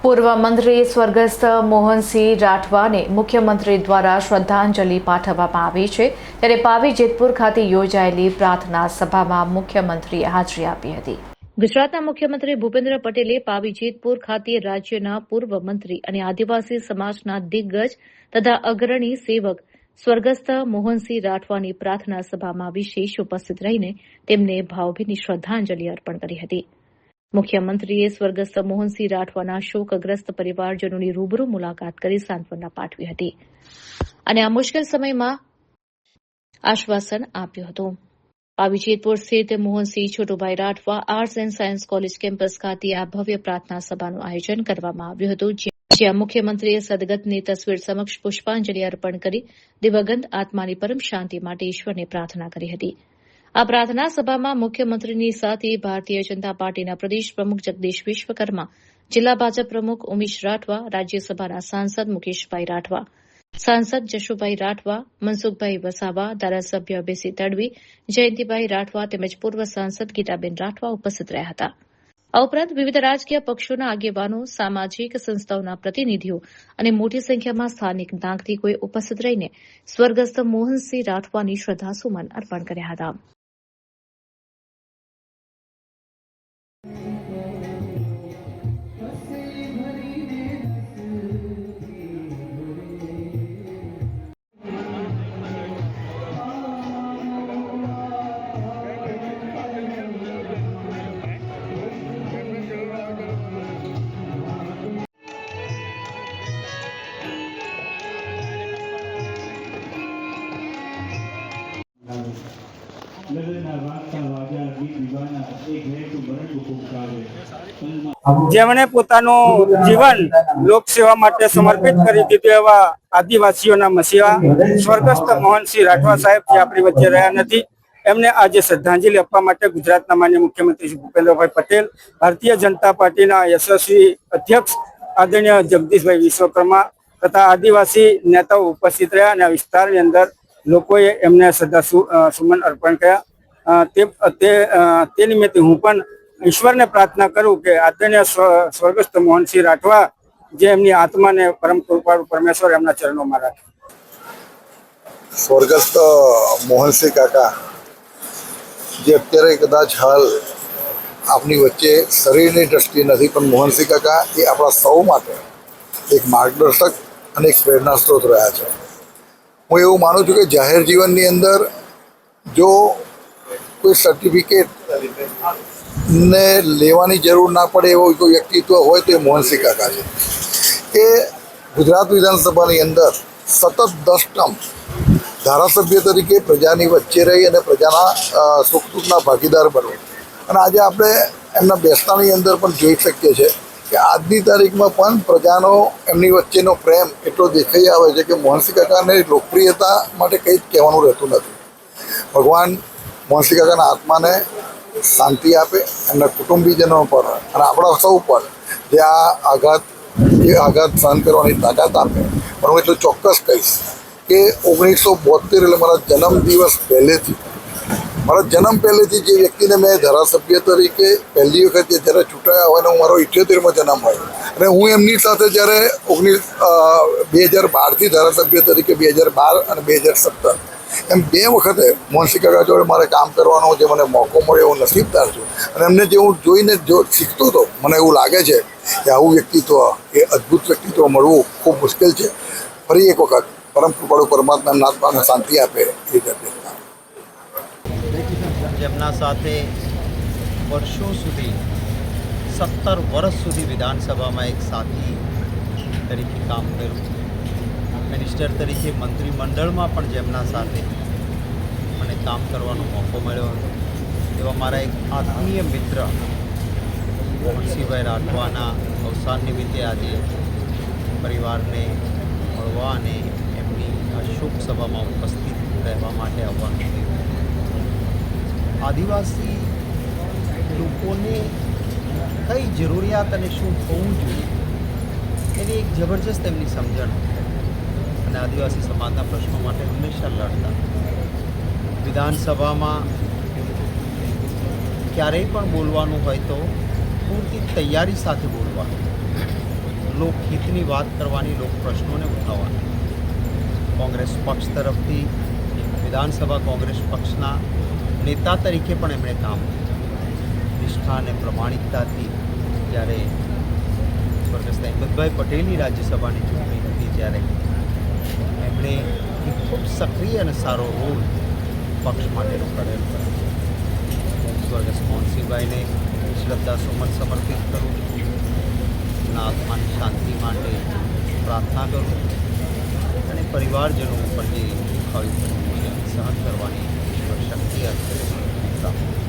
પૂર્વ મંત્રી સ્વર્ગસ્થ મોહનસિંહ રાઠવાને મુખ્યમંત્રી દ્વારા શ્રદ્ધાંજલિ પાઠવવામાં આવી છે। ત્યારે પાવી જેતપુર ખાતે યોજાયેલી પ્રાર્થના સભામાં મુખ્યમંત્રીએ હાજરી આપી હતી। ગુજરાતના મુખ્યમંત્રી ભૂપેન્દ્ર પટેલે પાવી જેતપુર ખાતે રાજ્યના પૂર્વ મંત્રી અને આદિવાસી સમાજના દિગ્ગજ તથા અગ્રણી સેવક સ્વર્ગસ્થ મોહનસિંહ રાઠવાની પ્રાર્થના સભામાં વિશેષ ઉપસ્થિત રહીને તેમને ભાવભીની શ્રદ્ધાંજલિ અર્પણ કરી હતી। મુખ્યમંત્રીએ સ્વર્ગસ્થ મોહનસિંહ રાઠવાના શોકગ્રસ્ત પરિવારજનોની રૂબરૂ મુલાકાત કરી સાંત્વના પાઠવી હતી અને આ મુશ્કેલ સમયમાં આશ્વાસન આપ્યું હતું। પાવી જેતપુર સ્થિત Mohansinh Chhotubhai Rathwa arts and science college campus ખાતે આ ભવ્ય પ્રાર્થના સભાનું આયોજન કરવામાં આવ્યું હતું, જ્યાં મુખ્યમંત્રીએ સદગતની તસવીર સમક્ષ પુષ્પાંજલિ અર્પણ કરી દિવંગત આત્માની પરમ શાંતિ માટે ઈશ્વરને પ્રાર્થના કરી હતી। આ પ્રાર્થના સભામાં મુખ્યમંત્રીની સાથે ભારતીય જનતા પાર્ટીના પ્રદેશ પ્રમુખ જગદીશ વિશ્વકર્મા, જિલ્લા ભાજપ પ્રમુખ ઉમેશ રાઠવા, રાજ્યસભાના સાંસદ મુકેશભાઈ રાઠવા, સાંસદ જશુભાઈ રાઠવા, મનસુખભાઈ વસાવા, ધારાસભ્ય બેસી તડવી, જયંતિભાઈ રાઠવા તેમજ પૂર્વ સાંસદ ગીતાબેન રાઠવા ઉપસ્થિત રહ્યા હતા। આ ઉપરાંત વિવિધ રાજકીય પક્ષોના આગેવાનો, સામાજિક સંસ્થાઓના પ્રતિનિધિઓ અને મોટી સંખ્યામાં સ્થાનિક નાગરિકોએ ઉપસ્થિત રહીને સ્વર્ગસ્થ મોહનસિંહ રાઠવાની શ્રદ્ધાસુમન અર્પણ કર્યા હતા। જેમણે પોતાનું જીવન લોકસેવા માટે સમર્પિત કરી દીધું એવા આદિવાસીઓના મસીહા સ્વર્ગસ્થ મોહનસિંહ રાઠવા સાહેબ જે આપણી વચ્ચે રહ્યા નથી, એમને આજે શ્રદ્ધાંજલિ આપવા માટે ગુજરાતના માનનીય મુખ્યમંત્રી શ્રી ભૂપેન્દ્રભાઈ પટેલ, ભારતીય જનતા પાર્ટીના યશસ્વી અધ્યક્ષ આદરણીય જગદીશભાઈ વિશ્વકર્મા તથા આદિવાસી નેતાઓ ઉપસ્થિત રહ્યા અને આ વિસ્તારની અંદર લોકોએ એમને શ્રદ્ધાસુમન અર્પણ કર્યા। તે નિમિત્તે હું પણ ઈશ્વરને પ્રાર્થના કરું કે આદરણીય સ્વર્ગસ્થ મોહનસિંહ રાઠવા જે એમની આત્માને પરમ કૃપાળુ પરમેશ્વર એમના ચરણોમાં રાખે। સ્વર્ગસ્થ મોહનસિંહ કાકા જે અત્યારે કદાચ હાલ આપની વચ્ચે શરીરની દ્રષ્ટિએ નથી, પણ મોહનસિંહ કાકા એ આપણા સૌ માટે એક માર્ગદર્શક અને એક પ્રેરણા સ્ત્રોત રહ્યા છે। હું એવું માનું છું કે જાહેર જીવનની અંદર જો કોઈ સર્ટિફિકેટ ને લેવાની જરૂર ના પડે એવો કોઈ વ્યક્તિત્વ હોય તો એ મોહનસિંહ કાકા છે કે ગુજરાત વિધાનસભાની અંદર સતત 10 ટર્મ ધારાસભ્ય તરીકે પ્રજાની વચ્ચે રહી અને પ્રજાના સુખ દુઃખના ભાગીદાર બનવું। અને આજે આપણે એમના બેસતાની અંદર પણ જોઈ શકીએ છીએ કે આજની તારીખમાં પણ પ્રજાનો એમની વચ્ચેનો પ્રેમ એટલો દેખાઈ આવે છે કે મોહનસિંહ કાકાને લોકપ્રિયતા માટે કંઈ જ કહેવાનું રહેતું નથી। ભગવાન મોહનસિંહ કાકાના આત્માને શાંતિ આપે, એમના કુટુંબીજનો પર અને આપણા સૌ પર જે આ આઘાત સહન કરવાની તાકાત આપે। પણ હું એટલું ચોક્કસ કહીશ કે 1972 એટલે મારા જન્મદિવસ પહેલેથી જે વ્યક્તિને મેં ધારાસભ્ય તરીકે પહેલી વખત જ્યારે ચૂંટાયા હોય અને મારો 78મો જન્મ હોય અને હું એમની સાથે જ્યારે 2012થી ધારાસભ્ય તરીકે 2012 અને 2017 એમ 2 વખતે મોહનસિંહ કાકા જોડે મારે કામ કરવાનો જે મને મોકો મળ્યો, હું નસીબદાર છું। અને એમને જે હું જોઈને શીખતો હતો, મને એવું લાગે છે કે આવું વ્યક્તિત્વ, એ અદ્ભુત વ્યક્તિત્વ મળવું ખૂબ મુશ્કેલ છે। ફરી એક વખત પરમ કૃપાળુ પરમાત્મા એમના આત્માને શાંતિ આપે એ પ્રાર્થના। જેમના સાથે વર્ષો સુધી 17 વર્ષ સુધી વિધાનસભામાં એક સાથી તરીકે કામ કર્યું, મિનિસ્ટર તરીકે મંત્રીમંડળમાં પણ જેમના સાથે મને કામ કરવાનો મોકો મળ્યો હતો એવા મારા એક આત્મીય મિત્ર મોહનસિંહભાઈ રાઠવાના અવસાન નિમિત્તે આજે પરિવારને મળવા અને એમની આ શોક સભામાં ઉપસ્થિત રહેવા માટે આવવાનું થયું। આદિવાસી લોકોને કઈ જરૂરિયાત અને શું હોવું જોઈએ એની એક જબરજસ્ત એમની સમજણ અને આદિવાસી સમાજના પ્રશ્નો માટે હંમેશા લડતા। વિધાનસભામાં ક્યારેય પણ બોલવાનું હોય તો પૂરતી તૈયારી સાથે બોલવાનું, લોકહિતની વાત કરવાની, લોક પ્રશ્નોને ઉઠાવવાની કોંગ્રેસ પક્ષ તરફથી વિધાનસભા કોંગ્રેસ પક્ષના નેતા તરીકે પણ એમણે કામ કર્યું. નિષ્ઠા અને પ્રમાણિકતાથી જ્યારે સ્વર્ગસ્થ અહેમદભાઈ પટેલની રાજ્યસભાની ચૂંટણી હતી ત્યારે એમણે એક ખૂબ સક્રિય અને સારો રોલ પક્ષ માટેનો કરેલ હતો. હું સ્વર્ગસ્થ મોહનસિંહભાઈને શ્રદ્ધા સુમન સમર્પિત કરું છું. એમના આત્માની શાંતિ માટે પ્રાર્થના કરું અને પરિવારજનો ઉપર જે દુખાવી પડ્યું છે સહન કરવાની ઈશ્વર શક્તિ આપે.